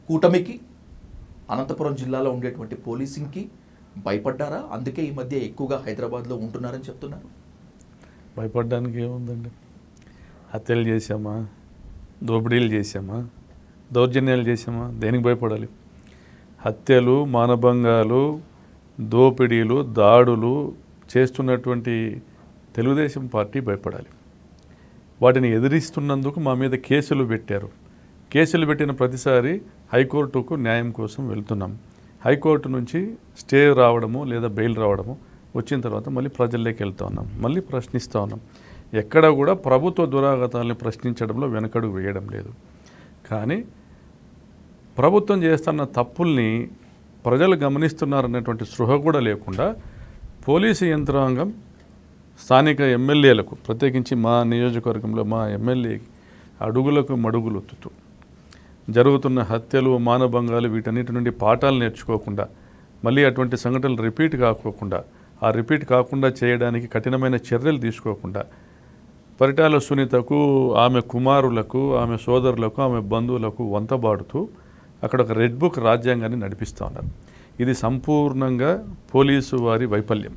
కూటమికి అనంతపురం జిల్లాలో ఉండేటువంటి పోలీసింగ్కి భయపడ్డారా? అందుకే ఈ మధ్య ఎక్కువగా హైదరాబాద్లో ఉంటున్నారని చెప్తున్నారు. భయపడడానికి ఏముందండి? హత్యలు చేసామా, దోపిడీలు చేసామా, దౌర్జన్యాలు చేసామా? దేనికి భయపడాలి? హత్యలు, మానభంగాలు, దోపిడీలు, దాడులు చేస్తున్నటువంటి తెలుగుదేశం పార్టీ భయపడాలి. వాటిని ఎదిరిస్తున్నందుకు మా మీద కేసులు పెట్టారు. కేసులు పెట్టిన ప్రతిసారి హైకోర్టుకు న్యాయం కోసం వెళ్తున్నాం. హైకోర్టు నుంచి స్టే రావడము లేదా బెయిల్ రావడము వచ్చిన తర్వాత మళ్ళీ ప్రజల్లోకి వెళ్తూ ఉన్నాం, మళ్ళీ ప్రశ్నిస్తూ ఉన్నాం. ఎక్కడ కూడా ప్రభుత్వ దురాగతాలను ప్రశ్నించడంలో వెనకడుగు వేయడం లేదు. కానీ ప్రభుత్వం చేస్తున్న తప్పుల్ని ప్రజలు గమనిస్తున్నారనేటువంటి స్పృహ కూడా లేకుండా పోలీసు యంత్రాంగం స్థానిక ఎమ్మెల్యేలకు, ప్రత్యేకించి మా నియోజకవర్గంలో మా ఎమ్మెల్యే అడుగులకు మడుగులొత్తుతూ జరుగుతున్న హత్యలు, మానభంగాలు వీటన్నిటి నుండి పాఠాలు నేర్చుకోకుండా, మళ్ళీ అటువంటి సంఘటనలు రిపీట్ కాకోకుండా, ఆ రిపీట్ కాకుండా చేయడానికి కఠినమైన చర్యలు తీసుకోకుండా పరిటాల సునీతకు, ఆమె కుమారులకు, ఆమె సోదరులకు, ఆమె బంధువులకు వంతబాడుతూ అక్కడ ఒక రెడ్ బుక్ రాజ్యాంగాన్ని నడిపిస్తూ ఉన్నారు. ఇది సంపూర్ణంగా పోలీసు వారి వైఫల్యం.